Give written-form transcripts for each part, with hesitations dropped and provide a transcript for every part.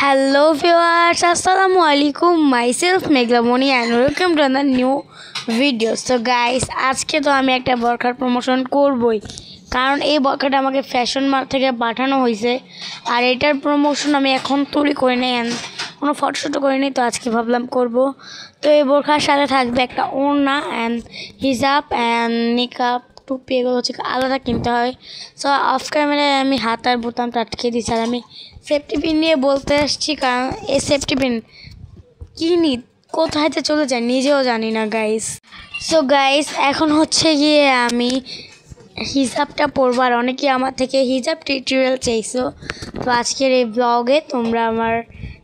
Hello viewers, Assalamu alaikum. Myself Meglamoni and welcome to another new video. So guys, আজকে তো আমি একটা বরখার promotion করবই, কারণ এই বরখাটা আমাকে ফ্যাশন মার্ট থেকে পাঠানো হয়েছে। আর এটার প্রমোশন আমি এখন তৈরি করে নিই, কোনো ফটোশ্যুটও করিনি, তো আজকে ভাবলাম করব। তো এই বোরখার সাথে থাকবে একটা ওড়না অ্যান্ড হিজাব অ্যান্ড নিকাব, টুপি, এগুলো হচ্ছে আলাদা কিনতে হয়। সো অফ ক্যামেরায় আমি হাত আর বোতামটা আটকে দিচ্ছি, আর আমি সেফটি পিন নিয়ে বলতে আসছি, কারণ এই সেফটি পিন কিনি কোথায় যে চলে যায় নিজেও জানি না গাইস। সো গাইস, এখন হচ্ছে গিয়ে আমি হিজাবটা পরবো, আর অনেকেই আমার থেকে হিজাব টিউটোরিয়াল চাইছো। তো আজকের এই ব্লগে তোমরা আমার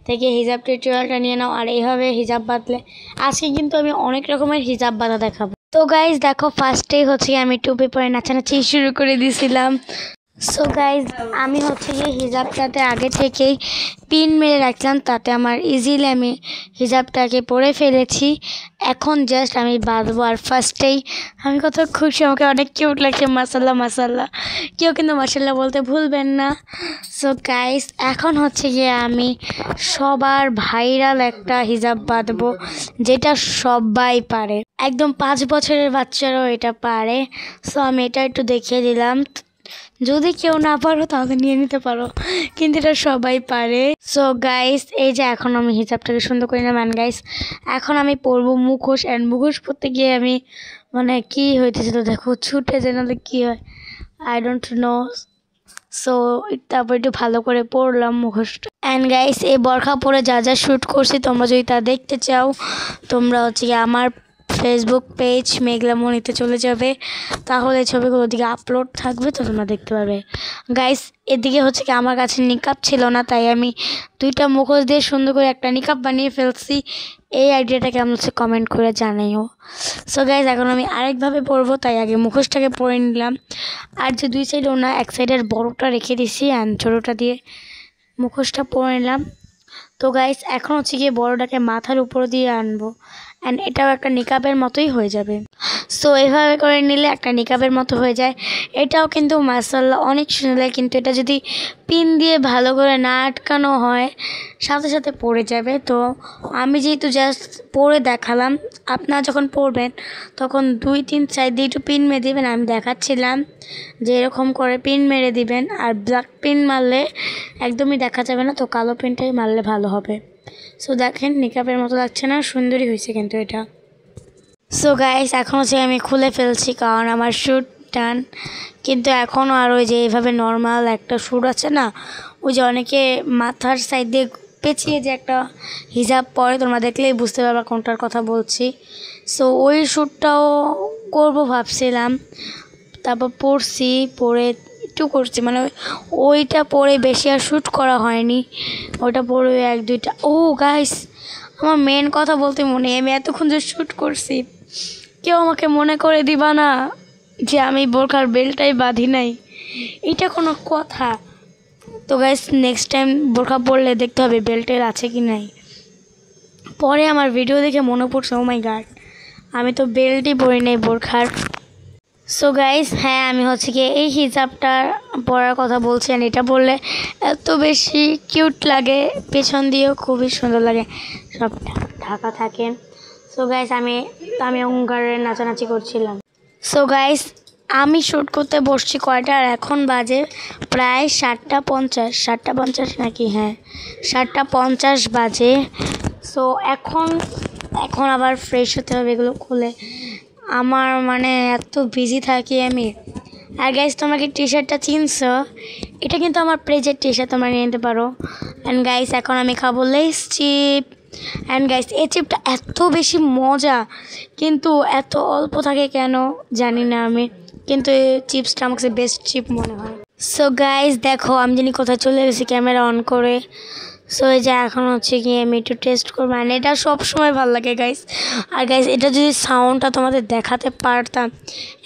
থেকে হিজাব টিউটোরিয়ালটা নিয়ে নাও, আর এইভাবে হিজাব বাঁধলে আজকে কিন্তু আমি অনেক রকমের হিজাব বাঁধা দেখাবো। তো গাইস দেখো, ফার্স্টেই হচ্ছে আমি টুপি পরে নাচানাচি শুরু করে দিয়েছিলাম। সো গাইজ, আমি হচ্ছে গিয়ে হিজাবটাতে আগে থেকেই পিন মেরে রাখলাম, তাতে আমার ইজিলি আমি হিজাবটাকে পরে ফেলেছি। এখন জাস্ট আমি বাঁধবো। আর ফার্স্টেই আমি কত খুশি, আমাকে অনেক কিউট লাগছে। মাসাল্লাহ মাসাল্লাহ, কেউ কিন্তু মাসাল্লাহ বলতে ভুলবেন না। সো গাইজ, এখন হচ্ছে গিয়ে আমি সবার ভাইরাল একটা হিজাব বাঁধবো, যেটা সবাই পারে, একদম 5 বছরের বাচ্চারাও এটা পারে। সো আমি এটা একটু দেখিয়ে দিলাম, যদি কেউ না পারো তাহলে নিয়ে নিতে পারো, কিন্তু এটা সবাই পারে। সো গাইস, এই যে এখন আমি হিজাবটাকে সুন্দর করে নিলাম। অ্যান্ড গাইস, এখন আমি পরবো মুখোশ। অ্যান্ড মুখোশ পরতে গিয়ে আমি কি হইতেছিল দেখো, ছুটে যে নাহলে কী হয় আই ডোন্ট নো। সো তারপর একটু ভালো করে পরলাম মুখোশটা। অ্যান্ড গাইস, এই বরখা পরে যা যা শ্যুট করছি, তোমরা যদি তা দেখতে চাও, তোমরা হচ্ছে কি আমার ফেসবুক পেজ মেঘলামণিতে চলে যাবে, তাহলে ছবিগুলো ওদিকে আপলোড থাকবে, তো তোমরা দেখতে পারবে। গাইস, এদিকে হচ্ছে কি আমার কাছে নিকাব ছিল না, তাই আমি 2টা মুখোশ দিয়ে সুন্দর করে একটা নিকাব বানিয়ে ফেলছি। এই আইডিয়াটাকে আমি হচ্ছে কমেন্ট করে জানাইও। সো গাইস, এখন আমি আরেকভাবে পরবো, তাই আগে মুখোশটাকে পরে নিলাম। আর যে 2 সাইড ওনা, এক সাইডের বড়টা রেখে দিছি অ্যান্ড ছোটোটা দিয়ে মুখোশটা পরে নিলাম। তো গাইস, এখন হচ্ছে গিয়ে বড়টাকে মাথার উপর দিয়ে আনবো, অ্যান্ড এটাও একটা নিকাবের মতোই হয়ে যাবে। সো এভাবে করে নিলে একটা নিকাবের মতো হয়ে যায়। এটাও কিন্তু মাশাআল্লাহ অনেক সুন্দর লাগে, কিন্তু এটা যদি পিন দিয়ে ভালো করে না আটকানো হয় সাথে সাথে পড়ে যাবে। তো আমি যেহেতু জাস্ট পরে দেখালাম, আপনারা যখন পরবেন তখন 2-3 সাইড দিয়ে একটু পিন মেরে দেবেন। আমি দেখাচ্ছিলাম যে এরকম করে পিন মেরে দিবেন, আর ব্ল্যাক পিন মারলে একদমই দেখা যাবে না, তো কালো পিনটাই মারলে ভালো হবে। সো দেখেন, নিকাবের মতো লাগছে না, সুন্দরই হয়েছে কিন্তু এটা। সো গাইস, এখন হচ্ছে আমি খুলে ফেলছি, কারণ আমার শ্যুট ডান। কিন্তু এখনও আর ওই যে এইভাবে নর্মাল একটা শ্যুট আছে না, ওই যে অনেকে মাথার সাইড দিয়ে পেঁচিয়ে যে একটা হিজাব পরে, তোমরা দেখলেই বুঝতে পারবা কোনটার কথা বলছি। সো ওই শ্যুটটাও করবো ভাবছিলাম, তারপর পরে একটু করছি, ওইটা পরে বেশি আর শ্যুট করা হয়নি, ওইটা পরে 1-2টা। ও গাইস, আমার মেন কথা বলতে মনে, আমি এতক্ষণ যে শ্যুট করছি, কেউ আমাকে মনে করে দিবা না যে আমি বোরখার বেল্টটাই বাঁধি নাই, এটা কোনো কথা? তো গাইস, নেক্সট টাইম বোরখা পরলে দেখতে হবে বেল্টের আছে কি নাই। পরে আমার ভিডিও দেখে মনে পড়ছে, ও মাই গড, আমি তো বেল্টই পরি নাই বোরখার। সো গাইস, হ্যাঁ, আমি হচ্ছে কি এই হিজাবটা পরার কথা বলছি, আর এটা পরলে এত বেশি কিউট লাগে, পেছন দিয়েও খুবই সুন্দর লাগে, সব ঢাকা থাকে। সো গাইস, আমি অঙ্গারে নাচানাচি করছিলাম। সো গাইস, আমি শ্যুট করতে বসছি কয়টা, আর এখন বাজে প্রায় 7:50 নাকি, হ্যাঁ 7:50 বাজে। সো এখন আবার ফ্রেশ হতে হবে, এগুলো খুলে আমার এত বিজি থাকি আমি। আর গাইস, তোমরা কি টি শার্টটা চিনছো? এটা কিন্তু আমার পেজের টি শার্ট, তোমরা নিয়ে নিতে পারো। অ্যান্ড গাইস, এখন আমি খাবো লেস চিপ। অ্যান্ড গাইস, এই চিপটা এত বেশি মজা, কিন্তু এত অল্প থাকে কেন জানি না আমি, কিন্তু এই চিপসটা আমার কাছে বেস্ট চিপ মনে হয়। সো গাইস দেখো, আমি জানি কোথায় চলে গেছি ক্যামেরা অন করে। সো এই যে এখন হচ্ছে গিয়ে আমি একটু টেস্ট করবো, মানে এটা সবসময় ভালো লাগে গাইস। আর গাইস, এটা যদি সাউন্ডটা তোমাদের দেখাতে পারতাম,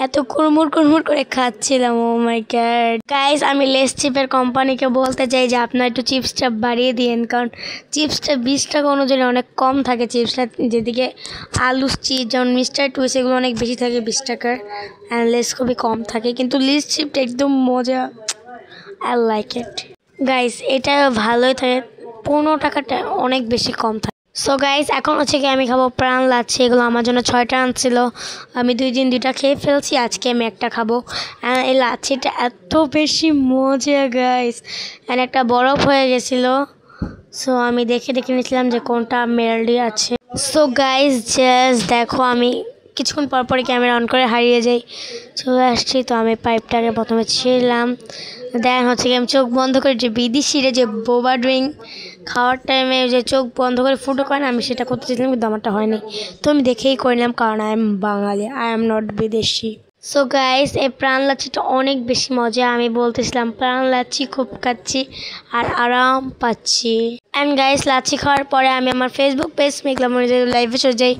এত কুড়মুড় করে খাচ্ছিলাম, ও মাই গড। গাইস, আমি লেস চিপের কোম্পানিকে বলতে চাই যে আপনারা একটু চিপসটা বাড়িয়ে দিন, কারণ চিপসটা 20 টাকা অনুযায়ী অনেক কম থাকে চিপসটা, যেদিকে আলু চিপস যেমন মিস্টার টুইস এগুলো অনেক বেশি থাকে 20 টাকার, অ্যান্ড লেস খুবই কম থাকে, কিন্তু লেস চিপটা একদম মজা, আই লাইক ইট গাইস। এটা ভালোই থাকে, টাকাটা অনেক বেশি কম থাকে। সো গাইস এখন হচ্ছে কি আমি খাবো প্রাণ লাচ্ছি। এগুলো আমার জন্য 6টা আনছিল, আমি 2 দিন 2টা খেয়ে ফেলছি, আজকে আমি একটা খাবো। এই লাচ্ছিটা এত বেশি মজা গাইস, একটা বরফ হয়ে গেছিলো। সো আমি দেখে নিয়েছিলাম যে কোনটা মেল্ডি আছে। সো গাইস জাস্ট দেখো আমি কিছুক্ষণ পরপরই ক্যামেরা অন করে হারিয়ে যাই, চলে আসছি। তো আমি পাইপটাকে প্রথমে ছিলাম, দেন হচ্ছে কি আমি চোখ বন্ধ করে যে বিদেশিরা যে বোবা ড্রিঙ্ক খাওয়ার টাইমে যে চোখ বন্ধ করে ফুটো করে না, আমি সেটা করতে চেয়েছিলাম কিন্তু আমারটা হয়নি। তো আমি দেখেই করলাম, কারণ I am Bangali, I am not বিদেশি। সো গাইস এই প্রাণ লাচ্ছিটা অনেক বেশি মজা। আমি বলতেছিলাম প্রাণ লাচ্ছি খুব খাচ্ছি আর আরাম পাচ্ছি। অ্যান্ড গাইস লাচ্ছি খাওয়ার পরে আমি আমার ফেসবুক পেজ মেঘলা মনির লাইভে চলে যাই।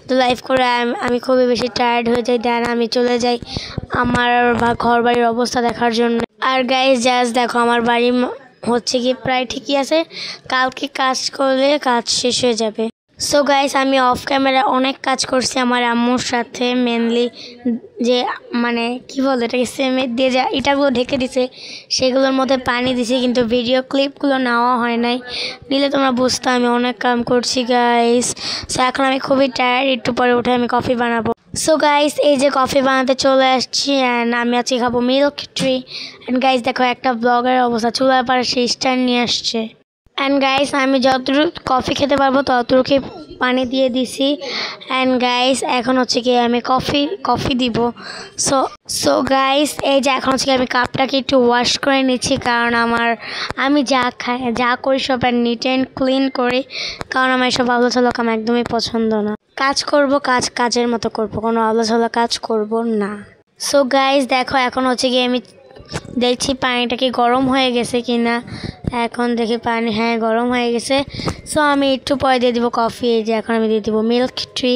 তো লাইভ করে আমি খুবই বেশি টায়ার্ড হয়ে যাই, দেন আমি চলে যাই আমার ঘর বাড়ির অবস্থা দেখার জন্য। আর গাইস জাস্ট দেখো আমার বাড়ি হচ্ছে কি প্রায় ঠিকই আছে, কালকে কাজ করলে কাজ শেষ হয়ে যাবে। সো গাইস আমি অফ ক্যামেরা অনেক কাজ করছি আমার আম্মুর সাথে, মেনলি যে মানে কি বলে এটাকে সিমেন্ট দিয়ে যা ইটাগুলো ঢেকে দিছে সেগুলোর মধ্যে পানি দিছি, কিন্তু ভিডিও ক্লিপগুলো নেওয়া হয় নাই, নিলে তোমরা বুঝতে। আমি অনেক কাম করছি গাইস। সো এখন আমি খুবই টায়ার্ড, একটু পরে উঠে আমি কফি বানাবো। সো গাইস এই যে কফি বানাতে চলে আসছি, অ্যান্ড আমি আজকে খাবো মিল্ক ট্রি। অ্যান্ড গাইস দেখো একটা ব্লগের অবস্থা, চুলার পাড়ে সেই স্ট্যান্ড নিয়ে আসছে। অ্যান্ড গাইস আমি যতটুকু কফি খেতে পারবো ততটুকু পানি দিয়ে দিছি। অ্যান্ড গাইস এখন হচ্ছে কি আমি কফি দিব। সো গাইস এই যে এখন হচ্ছে কি আমি কাপটাকে একটু ওয়াশ করে নিচ্ছি, কারণ আমি যা করি সব নিট অ্যান্ড ক্লিন করি, কারণ আমার এসব আলোচনা কাম একদমই পছন্দ না। কাজ করব, কাজের মতো করব, কোনো আলোচনা কাজ করব না। সো গাইস দেখো এখন হচ্ছে কি আমি দেখছি পানিটা কি গরম হয়ে গেছে কিনা। এখন দেখি পানি হ্যাঁ গরম হয়ে গেছে। সো আমি একটু পরে দিয়ে দিব কফি। এই যে এখন আমি দিয়ে দিব মিল্ক ট্রি।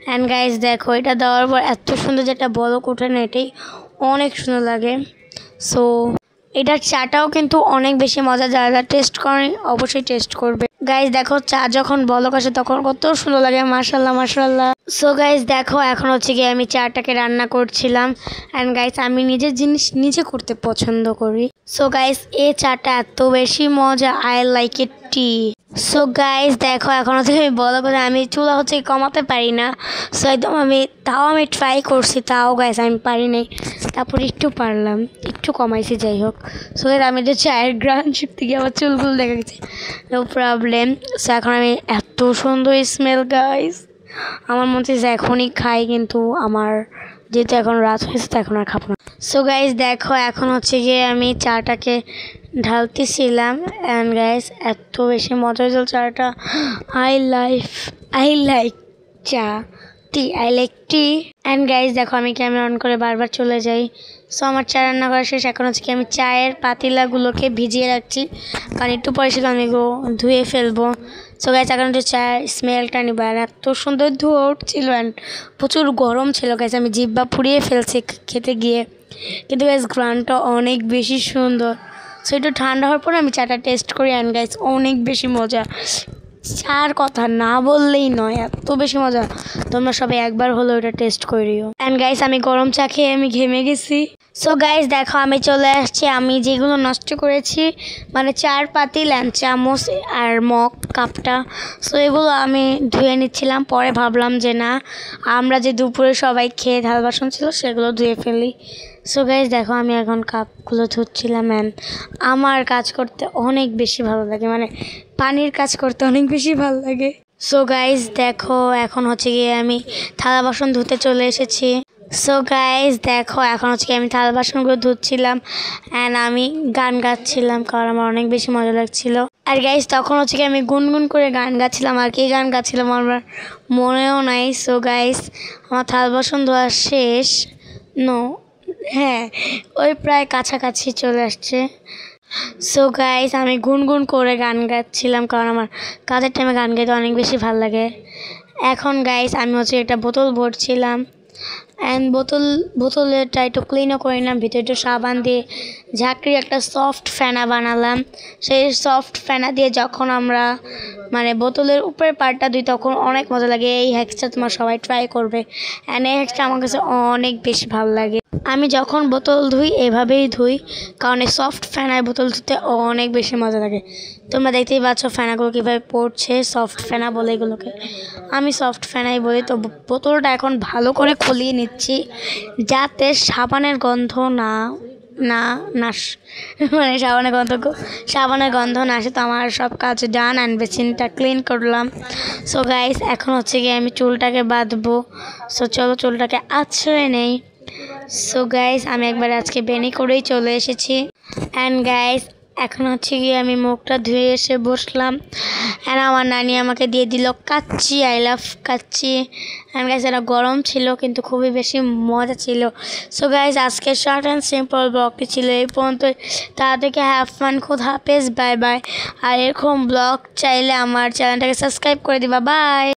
অ্যান্ড গাইস দেখো এটা দেওয়ার পর এত সুন্দর যেটা বলক ওঠে না, এটাই অনেক সুন্দর লাগে। সো এটার চাটাও কিন্তু অনেক বেশি মজা, যারা টেস্ট করে অবশ্যই টেস্ট করবে। গাইস দেখো চা যখন বলক আসে তখন কত সুন্দর লাগে, মাশাআল্লাহ মাশাআল্লাহ। সো গাইস দেখো এখন হচ্ছে গিয়ে আমি চাটাকে রান্না করছিলাম। অ্যান্ড গাইস আমি নিজের জিনিস নিজে করতে পছন্দ করি। সো গাইস এই চাটা এত বেশি মজা, I like it T. So guys দেখো এখন হচ্ছে আমি বলো করে আমি চুলা হচ্ছে কমাতে পারি না। সো একদম আমি ট্রাই করছি, তাও গাইস আমি পারি নাই। তারপর একটু পারলাম, একটু কমাইছি, যাই হোক। সো আমি যে চায়ের গ্রান শিখতে গিয়ে আমার চুলগুলো দেখা গেছে, নো প্রবলেম। সো এখন আমি এত সুন্দর স্মেল গাইস, আমার মনে হচ্ছে এখনই খাই, কিন্তু আমার যেহেতু এখন রাত হয়েছে তো এখন আর খাবো না। সো গাইস দেখো এখন হচ্ছে গিয়ে আমি চাটাকে ঢালতেছিলাম। অ্যান্ড গাইস এত বেশি মজা হয়েছিল চাটা। I like cha tea, I like tea. And guys দেখো আমি ক্যামেরা অন করে বারবার চলে যাই। সো আমার চা রান্না করা শেষ। এখন হচ্ছে কি আমি চায়ের পাতিলাগুলোকে ভিজিয়ে রাখছি, কারণ একটু পরে সেগুলো আমি ধুয়ে ফেলবো। সো গাইস এখন একটু চায়ের স্মেলটা নিব। আর এত সুন্দর ধোয়া উঠছিল, অ্যান্ড প্রচুর গরম ছিল গাইস, আমি জিহ্বা পুড়িয়ে ফেলছি খেতে গিয়ে, কিন্তু গাইস গ্রানটা অনেক বেশি সুন্দর। সো একটু ঠান্ডা হওয়ার পর আমি চাটা টেস্ট করি। অ্যান্ড গাইস অনেক বেশি মজা, চার কথা না বললেই নয়, এত বেশি মজা। তোমরা সবাই একবার হলো এটা টেস্ট করিও। অ্যান্ড গাইস আমি গরম চা খেয়ে আমি ঘেমে গেছি। সো গাইস দেখো আমি চলে আসছি, আমি যেগুলো নষ্ট করেছি মানে চার পাতিল অ্যান্ড চামচ আর মগ কাপটা, সো এগুলো আমি ধুয়ে নিচ্ছিলাম। পরে ভাবলাম যে না, আমরা যে দুপুরে সবাই খেয়ে থাল বাসন ছিল সেগুলো ধুয়ে ফেলি। সো গাইস দেখো আমি এখন কাপগুলো ধুচ্ছিলাম। অ্যান্ড আমার কাজ করতে অনেক বেশি ভালো লাগে, মানে পানির কাজ করতে অনেক বেশি ভালো লাগে। সো গাইস দেখো এখন হচ্ছে গিয়ে আমি থালা বাসন ধুতে চলে এসেছি। সো গাইস দেখো এখন হচ্ছে কি আমি থালা বাসনগুলো ধুচ্ছিলাম, অ্যান্ড আমি গান গাচ্ছিলাম, কারণ আমার অনেক বেশি মজা লাগছিল। আর গাইস তখন হচ্ছে কি আমি গুনগুন করে গান গাচ্ছিলাম, আর কি গান গাচ্ছিলাম আমার মনেও নাই। সো গাইস আমার থালা বাসন ধোয়া শেষ, হ্যাঁ ওই প্রায় কাছাকাছি চলে আসছে। সো গাইস আমি গুনগুন করে গান গাচ্ছিলাম, কারণ আমার কাজের টাইমে গান গাইতে অনেক বেশি ভালো লাগে। এখন গাইস আমি হচ্ছে একটা বোতল ভরছিলাম, অ্যান্ড বোতলেরটা একটু ক্লিনও করে নিলাম, ভিতরে একটু সাবান দিয়ে ঝাঁকড়ি একটা সফট ফেনা বানালাম। সেই সফট ফেনা দিয়ে যখন আমরা মানে বোতলের উপরের পার্টটা ধুই তখন অনেক মজা লাগে। এই হ্যাকসটা তোমার সবাই ট্রাই করবে, অ্যান্ড এই হ্যাকসটা আমার কাছে অনেক বেশি ভালো লাগে। আমি যখন বোতল ধুই এভাবেই ধুই, কারণ এই সফট ফেনায় বোতল ধুতে অনেক বেশি মজা লাগে। তোমরা দেখতেই পাচ্ছ ফেনাগুলো কীভাবে পড়ছে, সফট ফেনা বলে এগুলোকে, আমি সফট ফেনাই বলি। তো বোতলটা এখন ভালো করে খুলিয়ে নিচ্ছি যাতে সাবানের গন্ধ না মানে সাবানের গন্ধ না আসে। তো আমার সব কাজ ডান, অ্যান্ড বেসিনটা ক্লিন করলাম। সো গাইস এখন হচ্ছে গিয়ে আমি চুলটাকে বাঁধবো। সো চলো চুলটাকে আছড়ে নেই। সো গাইস আমি একবার আজকে বেনি করেই চলে এসেছি, অ্যান্ড গাইস এখন হচ্ছে গিয়ে আমি মুখটা ধুয়ে এসে বসলাম, অ্যান্ড আমার নানি আমাকে দিয়ে দিল kacchi. I love kacchi. And guys এটা গরম ছিল কিন্তু খুবই বেশি মজা ছিল। সো গাইস আজকে শর্ট অ্যান্ড সিম্পল ব্লগটি ছিল এই পর্যন্ত। তাদেরকে হ্যাভ ফান, খুদ হাফেজ, বাই বাই। আর এরকম ব্লগ চাইলে আমার চ্যানেলটাকে সাবস্ক্রাইব করে দিবা। বাই।